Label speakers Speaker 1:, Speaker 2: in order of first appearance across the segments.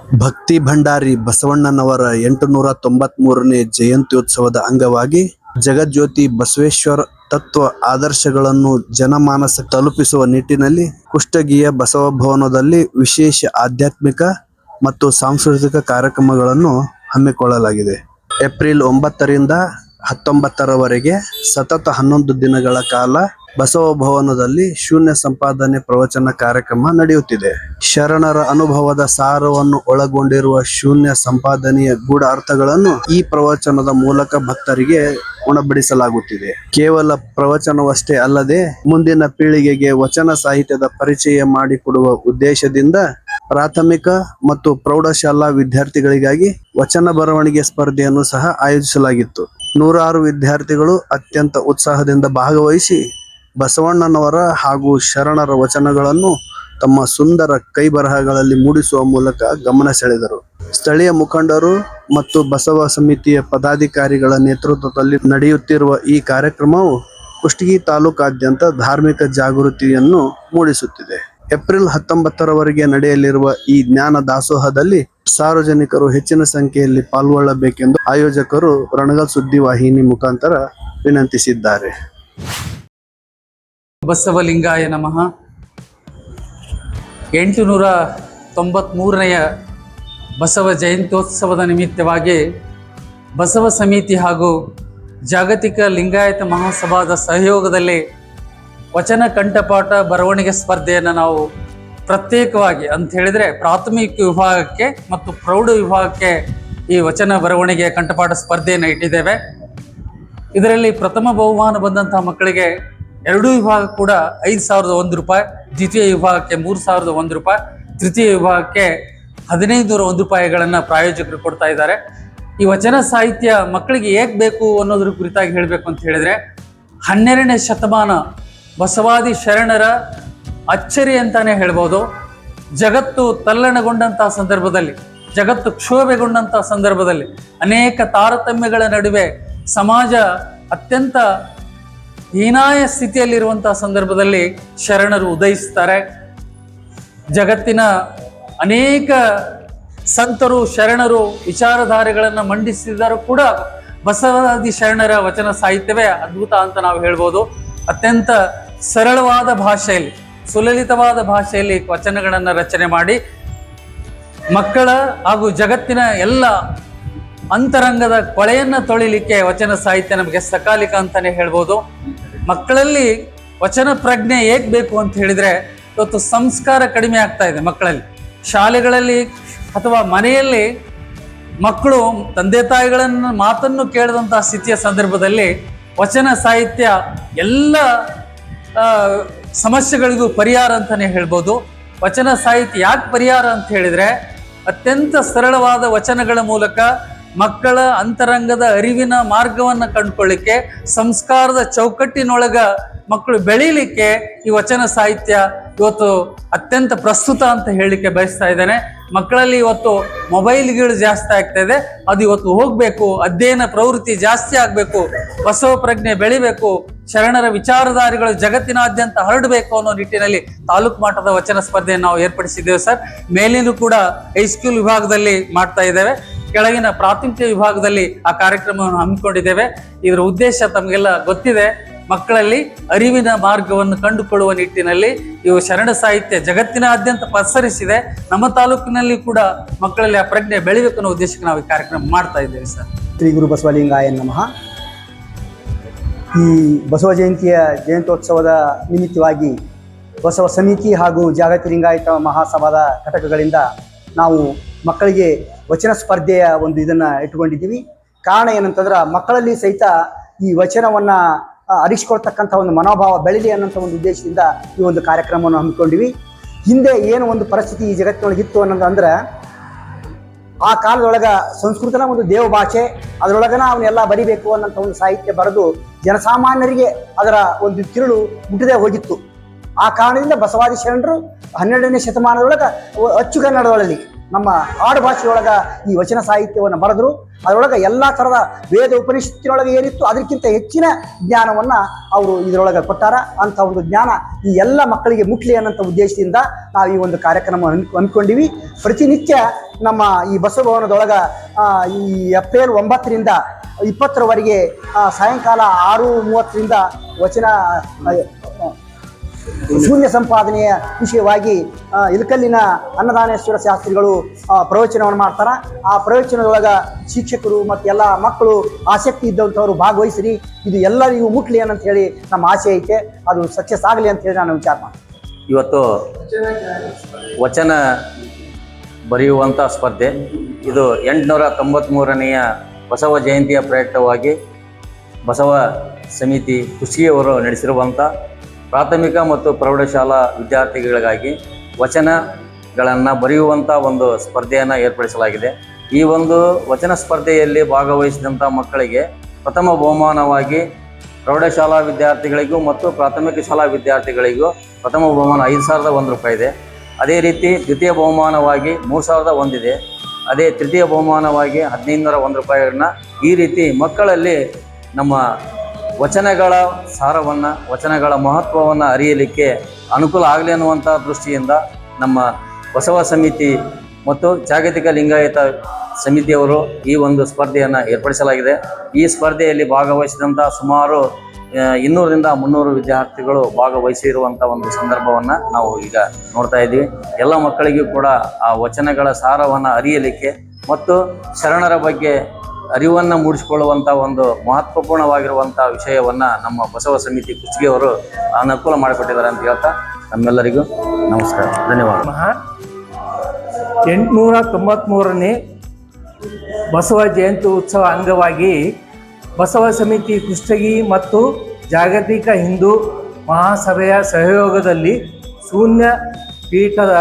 Speaker 1: ಭಕ್ತಿ ಭಂಡಾರಿ ಬಸವಣ್ಣನವರ 893ನೇ ಜಯಂತ್ಯೋತ್ಸವದ ಅಂಗವಾಗಿ ಜಗಜ್ಯೋತಿ ಬಸವೇಶ್ವರ ತತ್ವ ಆದರ್ಶಗಳನ್ನು ಜನಮಾನಸ ತಲುಪಿಸುವ ನಿಟ್ಟಿನಲ್ಲಿ ಕುಷ್ಟಗಿಯ ಬಸವ ಭವನದಲ್ಲಿ ವಿಶೇಷ ಆಧ್ಯಾತ್ಮಿಕ ಮತ್ತು ಸಾಂಸ್ಕೃತಿಕ ಕಾರ್ಯಕ್ರಮಗಳನ್ನು ಹಮ್ಮಿಕೊಳ್ಳಲಾಗಿದೆ. ಏಪ್ರಿಲ್ 9ರಿಂದ 19ರವರೆಗೆ ಸತತ 11 ದಿನಗಳ ಕಾಲ ಬಸವ ಭವನದಲ್ಲಿ ಶೂನ್ಯ ಸಂಪಾದನೆ ಪ್ರವಚನ ಕಾರ್ಯಕ್ರಮ ನಡೆಯುತ್ತಿದೆ. ಶರಣರ ಅನುಭವದ ಸಾರವನ್ನು ಒಳಗೊಂಡಿರುವ ಶೂನ್ಯ ಸಂಪಾದನೆಯ ಗೂಢ ಅರ್ಥಗಳನ್ನು ಈ ಪ್ರವಚನದ ಮೂಲಕ ಭಕ್ತರಿಗೆ ಉಣಬಡಿಸಲಾಗುತ್ತಿದೆ. ಕೇವಲ ಪ್ರವಚನವಷ್ಟೇ ಅಲ್ಲದೆ ಮುಂದಿನ ಪೀಳಿಗೆಗೆ ವಚನ ಸಾಹಿತ್ಯದ ಪರಿಚಯ ಮಾಡಿಕೊಡುವ ಉದ್ದೇಶದಿಂದ ಪ್ರಾಥಮಿಕ ಮತ್ತು ಪ್ರೌಢಶಾಲಾ ವಿದ್ಯಾರ್ಥಿಗಳಿಗಾಗಿ ವಚನ ಬರವಣಿಗೆ ಸ್ಪರ್ಧೆಯನ್ನು ಸಹ ಆಯೋಜಿಸಲಾಗಿತ್ತು. 100 ವಿದ್ಯಾರ್ಥಿಗಳು ಅತ್ಯಂತ ಉತ್ಸಾಹದಿಂದ ಭಾಗವಹಿಸಿ ಬಸವಣ್ಣನವರ ಹಾಗೂ ಶರಣರ ವಚನಗಳನ್ನು ತಮ್ಮ ಸುಂದರ ಕೈ ಬರಹಗಳಲ್ಲಿ ಮೂಡಿಸುವ ಮೂಲಕ ಗಮನ ಸೆಳೆದರು. ಸ್ಥಳೀಯ ಮುಖಂಡರು ಮತ್ತು ಬಸವ ಸಮಿತಿಯ ಪದಾಧಿಕಾರಿಗಳ ನೇತೃತ್ವದಲ್ಲಿ ನಡೆಯುತ್ತಿರುವ ಈ ಕಾರ್ಯಕ್ರಮವು ಕುಷ್ಟಗಿ ತಾಲೂಕಾದ್ಯಂತ ಧಾರ್ಮಿಕ ಜಾಗೃತಿಯನ್ನು ಮೂಡಿಸುತ್ತಿದೆ. ಏಪ್ರಿಲ್ 19ರವರೆಗೆ ನಡೆಯಲಿರುವ ಈ ಜ್ಞಾನ ದಾಸೋಹದಲ್ಲಿ ಸಾರ್ವಜನಿಕರು ಹೆಚ್ಚಿನ ಸಂಖ್ಯೆಯಲ್ಲಿ ಪಾಲ್ಗೊಳ್ಳಬೇಕೆಂದು ಆಯೋಜಕರು ರಣಗಲ್ ಸುದ್ದಿವಾಹಿನಿ ಮುಖಾಂತರ ವಿನಂತಿಸಿದ್ದಾರೆ.
Speaker 2: ಬಸವಲಿಂಗಾಯ ನಮಃ. 893ನೇ ಬಸವ ಜಯಂತ್ಯೋತ್ಸವದ ನಿಮಿತ್ತವಾಗಿ ಬಸವ ಸಮಿತಿ ಹಾಗೂ ಜಾಗತಿಕ ಲಿಂಗಾಯತ ಮಹಾಸಭಾದ ಸಹಯೋಗದಲ್ಲಿ ವಚನ ಕಂಠಪಾಠ ಬರವಣಿಗೆ ಸ್ಪರ್ಧೆಯನ್ನು ನಾವು ಪ್ರತ್ಯೇಕವಾಗಿ ಅಂತ ಹೇಳಿದರೆ ಪ್ರಾಥಮಿಕ ವಿಭಾಗಕ್ಕೆ ಮತ್ತು ಪ್ರೌಢ ವಿಭಾಗಕ್ಕೆ ಈ ವಚನ ಬರವಣಿಗೆ ಕಂಠಪಾಠ ಸ್ಪರ್ಧೆಯನ್ನು ಇಟ್ಟಿದ್ದೇವೆ. ಇದರಲ್ಲಿ ಪ್ರಥಮ ಬಹುಮಾನ ಬಂದಂತಹ ಮಕ್ಕಳಿಗೆ ಎರಡೂ ವಿಭಾಗ ಕೂಡ 5,001 ರೂಪಾಯಿ, ದ್ವಿತೀಯ ವಿಭಾಗಕ್ಕೆ 3,001 ರೂಪಾಯಿ, ತೃತೀಯ ವಿಭಾಗಕ್ಕೆ 1,501 ರೂಪಾಯಿಗಳನ್ನು ಪ್ರಾಯೋಜಕರು ಕೊಡ್ತಾ ಇದ್ದಾರೆ. ಈ ವಚನ ಸಾಹಿತ್ಯ ಮಕ್ಕಳಿಗೆ ಏಕೆ ಬೇಕು ಅನ್ನೋದ್ರ ಕುರಿತಾಗಿ ಹೇಳಬೇಕು ಅಂತ ಹೇಳಿದ್ರೆ, 12ನೇ ಶತಮಾನ ಬಸವಾದಿ ಶರಣರ ಅಚ್ಚರಿ ಅಂತಾನೆ ಹೇಳ್ಬೋದು. ಜಗತ್ತು ತಲ್ಲಣಗೊಂಡಂತಹ ಸಂದರ್ಭದಲ್ಲಿ, ಜಗತ್ತು ಕ್ಷೋಭೆಗೊಂಡಂತಹ ಸಂದರ್ಭದಲ್ಲಿ, ಅನೇಕ ತಾರತಮ್ಯಗಳ ನಡುವೆ ಸಮಾಜ ಅತ್ಯಂತ ಹೀನಾಯ ಸ್ಥಿತಿಯಲ್ಲಿರುವಂತಹ ಸಂದರ್ಭದಲ್ಲಿ ಶರಣರು ಉದಯಿಸ್ತಾರೆ. ಜಗತ್ತಿನ ಅನೇಕ ಸಂತರು ಶರಣರು ವಿಚಾರಧಾರೆಗಳನ್ನು ಮಂಡಿಸಿದರೂ ಕೂಡ ಬಸವಾದಿ ಶರಣರ ವಚನ ಸಾಹಿತ್ಯವೇ ಅದ್ಭುತ ಅಂತ ನಾವು ಹೇಳ್ಬೋದು. ಅತ್ಯಂತ ಸರಳವಾದ ಭಾಷೆಯಲ್ಲಿ, ಸುಲಲಿತವಾದ ಭಾಷೆಯಲ್ಲಿ ವಚನಗಳನ್ನು ರಚನೆ ಮಾಡಿ ಮಕ್ಕಳ ಹಾಗೂ ಜಗತ್ತಿನ ಎಲ್ಲ ಅಂತರಂಗದ ಕೊಳೆಯನ್ನು ತೊಳಿಲಿಕ್ಕೆ ವಚನ ಸಾಹಿತ್ಯ ನಮಗೆ ಸಕಾಲಿಕ ಅಂತಾನೆ ಹೇಳ್ಬೋದು. ಮಕ್ಕಳಲ್ಲಿ ವಚನ ಪ್ರಜ್ಞೆ ಏಕೆ ಬೇಕು ಅಂತ ಹೇಳಿದ್ರೆ, ಇವತ್ತು ಸಂಸ್ಕಾರ ಕಡಿಮೆ ಆಗ್ತಾ ಇದೆ ಮಕ್ಕಳಲ್ಲಿ. ಶಾಲೆಗಳಲ್ಲಿ ಅಥವಾ ಮನೆಯಲ್ಲಿ ಮಕ್ಕಳು ತಂದೆ ತಾಯಿಗಳನ್ನು ಮಾತನ್ನು ಕೇಳದಂತಹ ಸ್ಥಿತಿಯ ಸಂದರ್ಭದಲ್ಲಿ ವಚನ ಸಾಹಿತ್ಯ ಎಲ್ಲ ಸಮಸ್ಯೆಗಳಿಗೂ ಪರಿಹಾರ ಅಂತಾನೆ ಹೇಳ್ಬೋದು. ವಚನ ಸಾಹಿತ್ಯ ಯಾಕೆ ಪರಿಹಾರ ಅಂತ ಹೇಳಿದ್ರೆ, ಅತ್ಯಂತ ಸರಳವಾದ ವಚನಗಳ ಮೂಲಕ ಮಕ್ಕಳ ಅಂತರಂಗದ ಅರಿವಿನ ಮಾರ್ಗವನ್ನು ಕಂಡುಕೊಳ್ಳಿಕ್ಕೆ, ಸಂಸ್ಕಾರದ ಚೌಕಟ್ಟಿನೊಳಗ ಮಕ್ಕಳು ಬೆಳೀಲಿಕ್ಕೆ ಈ ವಚನ ಸಾಹಿತ್ಯ ಇವತ್ತು ಅತ್ಯಂತ ಪ್ರಸ್ತುತ ಅಂತ ಹೇಳಲಿಕ್ಕೆ ಬಯಸ್ತಾ ಇದ್ದೇನೆ. ಮಕ್ಕಳಲ್ಲಿ ಇವತ್ತು ಮೊಬೈಲ್ಗಳು ಜಾಸ್ತಿ ಆಗ್ತಾ ಇದೆ, ಅದು ಇವತ್ತು ಹೋಗಬೇಕು. ಅಧ್ಯಯನ ಪ್ರವೃತ್ತಿ ಜಾಸ್ತಿ ಆಗಬೇಕು, ಬಸವ ಪ್ರಜ್ಞೆ ಬೆಳಿಬೇಕು, ಶರಣರ ವಿಚಾರಧಾರೆಗಳು ಜಗತ್ತಿನಾದ್ಯಂತ ಹರಡಬೇಕು ಅನ್ನೋ ನಿಟ್ಟಿನಲ್ಲಿ ತಾಲೂಕು ಮಟ್ಟದ ವಚನ ಸ್ಪರ್ಧೆಯನ್ನು ನಾವು ಏರ್ಪಡಿಸಿದ್ದೇವೆ ಸರ್. ಮೇಲಿನೂ ಕೂಡ ಹೈಸ್ಕೂಲ್ ವಿಭಾಗದಲ್ಲಿ ಮಾಡ್ತಾ ಇದ್ದೇವೆ, ಕೆಳಗಿನ ಪ್ರಾಥಮಿಕ ವಿಭಾಗದಲ್ಲಿ ಆ ಕಾರ್ಯಕ್ರಮವನ್ನು ಹಮ್ಮಿಕೊಂಡಿದ್ದೇವೆ. ಇದರ ಉದ್ದೇಶ ತಮಗೆಲ್ಲ ಗೊತ್ತಿದೆ. ಮಕ್ಕಳಲ್ಲಿ ಅರಿವಿನ ಮಾರ್ಗವನ್ನು ಕಂಡುಕೊಳ್ಳುವ ನಿಟ್ಟಿನಲ್ಲಿ ಇವು ಶರಣ ಸಾಹಿತ್ಯ ಜಗತ್ತಿನಾದ್ಯಂತ ಪಸರಿಸಿದೆ. ನಮ್ಮ ತಾಲೂಕಿನಲ್ಲಿ ಕೂಡ ಮಕ್ಕಳಲ್ಲಿ ಆ ಪ್ರಜ್ಞೆ ಬೆಳಿಬೇಕು ಅನ್ನೋ ಉದ್ದೇಶಕ್ಕೆ ನಾವು ಈ ಕಾರ್ಯಕ್ರಮ ಮಾಡ್ತಾ ಇದ್ದೇವೆ ಸರ್.
Speaker 3: ಶ್ರೀ ಗುರು ಬಸವಲಿಂಗಾಯ ನಮಃ. ಈ ಬಸವ ಜಯಂತ್ಯೋತ್ಸವದ ನಿಮಿತ್ತವಾಗಿ ಬಸವ ಸಮಿತಿ ಹಾಗೂ ಜಾಗತಿಕ ಲಿಂಗಾಯತ ಮಹಾಸಭಾದ ಘಟಕಗಳಿಂದ ನಾವು ಮಕ್ಕಳಿಗೆ ವಚನ ಸ್ಪರ್ಧೆಯ ಒಂದು ಇದನ್ನು ಇಟ್ಕೊಂಡಿದ್ದೀವಿ. ಕಾರಣ ಏನಂತಂದ್ರೆ, ಮಕ್ಕಳಲ್ಲಿ ಸಹಿತ ಈ ವಚನವನ್ನು ಅರಿಸ್ಕೊಳ್ತಕ್ಕಂಥ ಒಂದು ಮನೋಭಾವ ಬೆಳೀಲಿ ಅನ್ನೋಂಥ ಒಂದು ಉದ್ದೇಶದಿಂದ ಈ ಒಂದು ಕಾರ್ಯಕ್ರಮವನ್ನು ಹಮ್ಮಿಕೊಂಡಿವಿ. ಹಿಂದೆ ಏನು ಒಂದು ಪರಿಸ್ಥಿತಿ ಈ ಜಗತ್ತಿನೊಳಗಿತ್ತು ಅನ್ನೋದಂದ್ರೆ, ಆ ಕಾಲದೊಳಗೆ ಸಂಸ್ಕೃತನ ಒಂದು ದೇವ ಭಾಷೆ, ಅದರೊಳಗನ ಅವನ್ನೆಲ್ಲ ಬರಿಬೇಕು ಅನ್ನೋಂಥ ಒಂದು ಸಾಹಿತ್ಯ ಬರೆದು ಜನಸಾಮಾನ್ಯರಿಗೆ ಅದರ ಒಂದು ತಿರುಳು ಮುಟ್ಟದೆ ಹೋಗಿತ್ತು. ಆ ಕಾರಣದಿಂದ ಬಸವಾದಿ ಶರಣರು 12ನೇ ಶತಮಾನದೊಳಗೆ ಅಚ್ಚುಕನ್ನಡದಲ್ಲಿ ನಮ್ಮ ಆಡು ಭಾಷೆಯೊಳಗೆ ಈ ವಚನ ಸಾಹಿತ್ಯವನ್ನು ಬರೆದರು. ಅದರೊಳಗೆ ಎಲ್ಲ ಥರದ ವೇದ ಉಪನಿಷತ್ತಿನೊಳಗೆ ಏನಿತ್ತು ಅದಕ್ಕಿಂತ ಹೆಚ್ಚಿನ ಜ್ಞಾನವನ್ನು ಅವರು ಇದರೊಳಗೆ ಕೊಟ್ಟಾರ. ಅಂಥ ಒಂದು ಜ್ಞಾನ ಈ ಎಲ್ಲ ಮಕ್ಕಳಿಗೆ ಮುಟ್ಲಿ ಅನ್ನೋಂಥ ಉದ್ದೇಶದಿಂದ ನಾವು ಈ ಒಂದು ಕಾರ್ಯಕ್ರಮ ಹಮ್ಮಿಕೊಂಡಿವಿ. ಪ್ರತಿನಿತ್ಯ ನಮ್ಮ ಈ ಬಸವ ಭವನದೊಳಗೆ ಈ ಏಪ್ರಿಲ್ 9ರಿಂದ 20ರವರೆಗೆ ಸಾಯಂಕಾಲ 6:30ರಿಂದ ವಚನ ಶೂನ್ಯ ಸಂಪಾದನೆಯ ವಿಷಯವಾಗಿ ಇಲಕಲ್ಲಿನ ಅನ್ನದಾನೇಶ್ವರ ಶಾಸ್ತ್ರಿಗಳು ಪ್ರವಚನವನ್ನು ಮಾಡ್ತಾರೆ. ಆ ಪ್ರವಚನದೊಳಗೆ ಶಿಕ್ಷಕರು ಮತ್ತು ಎಲ್ಲ ಮಕ್ಕಳು ಆಸಕ್ತಿ ಇದ್ದಂಥವ್ರು ಭಾಗವಹಿಸಿರಿ. ಇದು ಎಲ್ಲರಿಗೂ ಮುಟ್ಲಿ ಅಂತ ಹೇಳಿ ನಮ್ಮ ಆಸೆ ಐತೆ. ಅದು ಸಕ್ಸಸ್ ಆಗಲಿ ಅಂತ ಹೇಳಿ ನಾನು ವಿಚಾರ ಮಾಡ್ತೀನಿ.
Speaker 4: ಇವತ್ತು ವಚನ ಬರೆಯುವಂಥ ಸ್ಪರ್ಧೆ ಇದು 893ನೆಯ ಬಸವ ಜಯಂತಿಯ ಪ್ರಯುಕ್ತವಾಗಿ ಬಸವ ಸಮಿತಿ ಕುಷ್ಟಗಿಯವರು ನಡೆಸಿರುವಂಥ ಪ್ರಾಥಮಿಕ ಮತ್ತು ಪ್ರೌಢಶಾಲಾ ವಿದ್ಯಾರ್ಥಿಗಳಿಗಾಗಿ ವಚನಗಳನ್ನು ಬರೆಯುವಂಥ ಒಂದು ಸ್ಪರ್ಧೆಯನ್ನು ಏರ್ಪಡಿಸಲಾಗಿದೆ. ಈ ಒಂದು ವಚನ ಸ್ಪರ್ಧೆಯಲ್ಲಿ ಭಾಗವಹಿಸಿದಂಥ ಮಕ್ಕಳಿಗೆ ಪ್ರಥಮ ಬಹುಮಾನವಾಗಿ ಪ್ರೌಢಶಾಲಾ ವಿದ್ಯಾರ್ಥಿಗಳಿಗೂ ಮತ್ತು ಪ್ರಾಥಮಿಕ ಶಾಲಾ ವಿದ್ಯಾರ್ಥಿಗಳಿಗೂ ಪ್ರಥಮ ಬಹುಮಾನ 5,001 ರೂಪಾಯಿ ಇದೆ. ಅದೇ ರೀತಿ ದ್ವಿತೀಯ ಬಹುಮಾನವಾಗಿ 3,001 ಇದೆ. ಅದೇ ತೃತೀಯ ಬಹುಮಾನವಾಗಿ 1,501 ರೂಪಾಯಿಗಳನ್ನ ಈ ರೀತಿ ಮಕ್ಕಳಲ್ಲಿ ನಮ್ಮ ವಚನಗಳ ಸಾರವನ್ನು, ವಚನಗಳ ಮಹತ್ವವನ್ನು ಅರಿಯಲಿಕ್ಕೆ ಅನುಕೂಲ ಆಗಲಿ ಅನ್ನುವಂಥ ದೃಷ್ಟಿಯಿಂದ ನಮ್ಮ ಬಸವ ಸಮಿತಿ ಮತ್ತು ಜಾಗತಿಕ ಲಿಂಗಾಯತ ಸಮಿತಿಯವರು ಈ ಒಂದು ಸ್ಪರ್ಧೆಯನ್ನು ಏರ್ಪಡಿಸಲಾಗಿದೆ. ಈ ಸ್ಪರ್ಧೆಯಲ್ಲಿ ಭಾಗವಹಿಸಿದಂಥ ಸುಮಾರು 200ರಿಂದ 300 ವಿದ್ಯಾರ್ಥಿಗಳು ಭಾಗವಹಿಸಿರುವಂಥ ಒಂದು ಸಂದರ್ಭವನ್ನು ನಾವು ಈಗ ನೋಡ್ತಾ ಇದ್ದೀವಿ. ಎಲ್ಲ ಮಕ್ಕಳಿಗೂ ಕೂಡ ಆ ವಚನಗಳ ಸಾರವನ್ನು ಅರಿಯಲಿಕ್ಕೆ ಮತ್ತು ಶರಣರ ಬಗ್ಗೆ ಅರಿವನ್ನು ಮೂಡಿಸಿಕೊಳ್ಳುವಂಥ ಒಂದು ಮಹತ್ವಪೂರ್ಣವಾಗಿರುವಂಥ ವಿಷಯವನ್ನು ನಮ್ಮ ಬಸವ ಸಮಿತಿ ಕುಷ್ಟಗಿಯವರು ಅನುಕೂಲ ಮಾಡಿಕೊಟ್ಟಿದ್ದಾರೆ ಅಂತ ಹೇಳ್ತಾ ನಮ್ಮೆಲ್ಲರಿಗೂ ನಮಸ್ಕಾರ, ಧನ್ಯವಾದ.
Speaker 5: 893ನೇ ಬಸವ ಜಯಂತಿ ಉತ್ಸವ ಅಂಗವಾಗಿ ಬಸವ ಸಮಿತಿ ಕುಷ್ಟಗಿ ಮತ್ತು ಜಾಗತಿಕ ಹಿಂದೂ ಮಹಾಸಭೆಯ ಸಹಯೋಗದಲ್ಲಿ ಶೂನ್ಯ ಪೀಠದ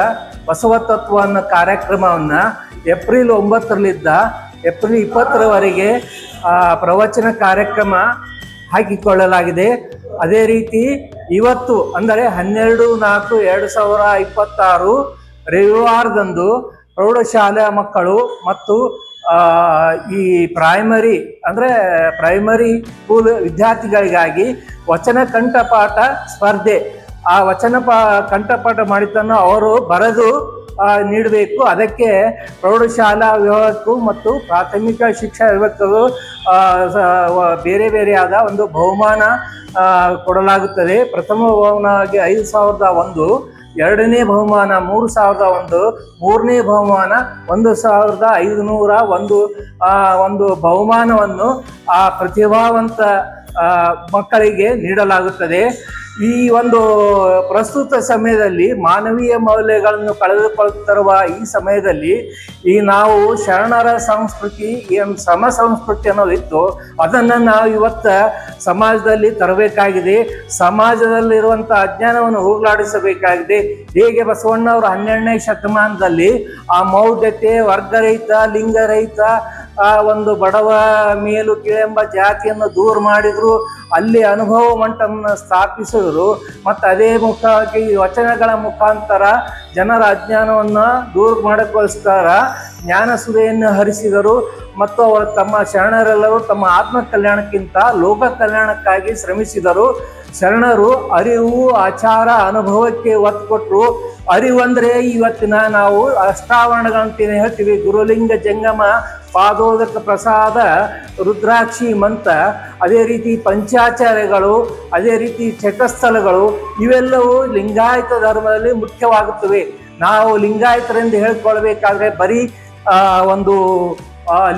Speaker 5: ಬಸವ ತತ್ವ ಅನ್ನೋ ಕಾರ್ಯಕ್ರಮವನ್ನು ಏಪ್ರಿಲ್ 9ರಿಂದ ಏಪ್ರಿಲ್ 20ರವರೆಗೆ ಪ್ರವಚನ ಕಾರ್ಯಕ್ರಮ ಹಾಕಿಕೊಳ್ಳಲಾಗಿದೆ. ಅದೇ ರೀತಿ ಇವತ್ತು ಅಂದರೆ 12/4/2026 ರವಿವಾರದಂದು ಪ್ರೌಢಶಾಲಾ ಮಕ್ಕಳು ಮತ್ತು ಈ ಪ್ರೈಮರಿ ಸ್ಕೂಲ್ ವಿದ್ಯಾರ್ಥಿಗಳಿಗಾಗಿ ವಚನ ಕಂಠಪಾಠ ಸ್ಪರ್ಧೆ. ಆ ವಚನ ಕಂಠಪಾಠ ಮಾಡಿದ್ದನ್ನು ಅವರು ಬರೆದು ನೀಡಬೇಕು. ಅದಕ್ಕೆ ಪ್ರೌಢಶಾಲಾ ವಿಭಾಗಕ್ಕೂ ಮತ್ತು ಪ್ರಾಥಮಿಕ ಶಿಕ್ಷಣ ವಿಭಾಗಕ್ಕೂ ಬೇರೆ ಬೇರೆಯಾದ ಒಂದು ಬಹುಮಾನ ಕೊಡಲಾಗುತ್ತದೆ. ಪ್ರಥಮ ಬಹುಮಾನವಾಗಿ 5,001, ಎರಡನೇ ಬಹುಮಾನ 3,001, ಮೂರನೇ ಬಹುಮಾನ 1,501 ಒಂದು ಬಹುಮಾನವನ್ನು ಆ ಪ್ರತಿಭಾವಂತ ಮಕ್ಕಳಿಗೆ ನೀಡಲಾಗುತ್ತದೆ. ಈ ಒಂದು ಪ್ರಸ್ತುತ ಸಮಯದಲ್ಲಿ ಮಾನವೀಯ ಮೌಲ್ಯಗಳನ್ನು ಕಳೆದುಕೊಳ್ಳುತ್ತಿರುವ ಈ ಸಮಯದಲ್ಲಿ ನಾವು ಶರಣರ ಸಂಸ್ಕೃತಿ ಏನು ಸಮ ಸಂಸ್ಕೃತಿ ಅನ್ನೋದಿತ್ತು ಅದನ್ನು ನಾವು ಇವತ್ತು ಸಮಾಜದಲ್ಲಿ ತರಬೇಕಾಗಿದೆ. ಸಮಾಜದಲ್ಲಿರುವಂಥ ಅಜ್ಞಾನವನ್ನು ಹೋಗಲಾಡಿಸಬೇಕಾಗಿದೆ. ಹೇಗೆ ಬಸವಣ್ಣವರು 12ನೇ ಶತಮಾನದಲ್ಲಿ ಆ ಮೌಢ್ಯತೆ, ವರ್ಗರಹಿತ, ಲಿಂಗರಹಿತ, ಒಂದು ಬಡವ ಮೇಲು ಕೀಳೆಂಬ ಜಾತಿಯನ್ನು ದೂರ ಮಾಡಿದ್ರು, ಅಲ್ಲಿ ಅನುಭವ ಮಂಟಪವನ್ನು ಸ್ಥಾಪಿಸಿದ್ರು. ಮತ್ತು ಅದೇ ಮುಖವಾಗಿ ವಚನಗಳ ಮುಖಾಂತರ ಜನರ ಅಜ್ಞಾನವನ್ನು ದೂರ ಮಾಡೋಕ್ಕೋಸ್ಕರ ಜ್ಞಾನ ಸುಧೆಯನ್ನು ಹರಿಸಿದರು. ಮತ್ತು ಅವರು ತಮ್ಮ ಶರಣರೆಲ್ಲರೂ ತಮ್ಮ ಆತ್ಮ ಕಲ್ಯಾಣಕ್ಕಿಂತ ಲೋಕ ಕಲ್ಯಾಣಕ್ಕಾಗಿ ಶ್ರಮಿಸಿದರು. ಶರಣರು ಅರಿವು, ಆಚಾರ, ಅನುಭವಕ್ಕೆ ಒತ್ತು ಕೊಟ್ಟರು. ಅರಿವು ಅಂದರೆ ಇವತ್ತಿನ ನಾವು ಅಷ್ಟಾವರಣಗಳಂತ ಹೇಳ್ತೀವಿ. ಗುರುಲಿಂಗ ಜಂಗಮ, ಪಾದೋದಕ ಪ್ರಸಾದ, ರುದ್ರಾಕ್ಷಿ ಮಂತ್ರ, ಅದೇ ರೀತಿ ಪಂಚಾಚಾರ್ಯಗಳು, ಅದೇ ರೀತಿ ಚಟಸ್ಥಳಗಳು, ಇವೆಲ್ಲವೂ ಲಿಂಗಾಯತ ಧರ್ಮದಲ್ಲಿ ಮುಖ್ಯವಾಗುತ್ತವೆ. ನಾವು ಲಿಂಗಾಯತರಿಂದ ಹೇಳ್ಕೊಳ್ಬೇಕಾದ್ರೆ ಬರೀ ಒಂದು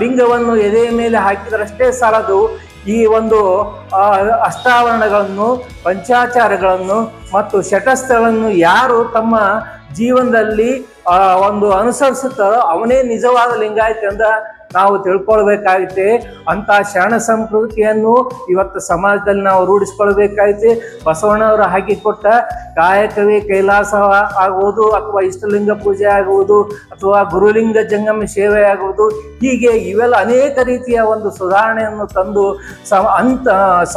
Speaker 5: ಲಿಂಗವನ್ನು ಎದೆಯ ಮೇಲೆ ಹಾಕಿದರಷ್ಟೇ ಸಾಲದು. ಈ ಒಂದು ಅಷ್ಟಾವರಣಗಳನ್ನು, ಪಂಚಾಚಾರಗಳನ್ನು ಮತ್ತು ಶಟಸ್ಥಗಳನ್ನು ಯಾರು ತಮ್ಮ ಜೀವನದಲ್ಲಿ ಒಂದು ಅನುಸರಿಸುತ್ತಾರೋ ಅವನೇ ನಿಜವಾದ ಲಿಂಗಾಯತ ಅಂತ ನಾವು ತಿಳ್ಕೊಳ್ಬೇಕಾಗೈತೆ. ಅಂತ ಶರಣ ಸಂಸ್ಕೃತಿಯನ್ನು ಇವತ್ತು ಸಮಾಜದಲ್ಲಿ ನಾವು ರೂಢಿಸ್ಕೊಳ್ಬೇಕಾಗೈತೆ. ಬಸವಣ್ಣವರು ಹಾಕಿಕೊಟ್ಟ ಕಾಯಕವೇ ಕೈಲಾಸ ಆಗುವುದು, ಅಥವಾ ಇಷ್ಟಲಿಂಗ ಪೂಜೆ ಆಗುವುದು, ಅಥವಾ ಗುರುಲಿಂಗ ಜಂಗಮ ಸೇವೆ ಆಗುವುದು, ಹೀಗೆ ಇವೆಲ್ಲ ಅನೇಕ ರೀತಿಯ ಒಂದು ಸುಧಾರಣೆಯನ್ನು ತಂದು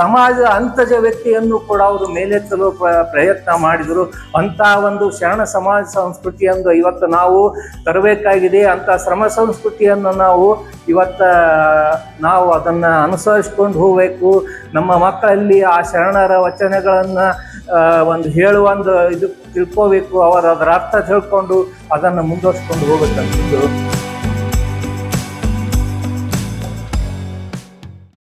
Speaker 5: ಸಮಾಜದ ಅಂತಜ ವ್ಯಕ್ತಿಯನ್ನು ಕೂಡ ಅವರು ಮೇಲೆತ್ತಲು ಪ್ರಯತ್ನ ಮಾಡಿದರು. ಅಂತ ಒಂದು ಶರಣ ಸಮಾಜ ಸಂಸ್ಕೃತಿಯನ್ನು ಇವತ್ತು ನಾವು ತರಬೇಕಾಗಿದೆ. ಅಂತ ಶ್ರಮ ಸಂಸ್ಕೃತಿಯನ್ನು ನಾವು ಅದನ್ನು ಅನುಸರಿಸ್ಕೊಂಡು ಹೋಗಬೇಕು. ನಮ್ಮ ಮಕ್ಕಳಲ್ಲಿ ಆ ಶರಣರ ವಚನಗಳನ್ನು ಹೇಳುವ ಇದು ತಿಳ್ಕೋಬೇಕು. ಅದರ ಅರ್ಥ ತಿಳ್ಕೊಂಡು ಅದನ್ನು ಮುಂದುವರಿಸ್ಕೊಂಡು ಹೋಗ್ಬೇಕಂತಿದ್ದು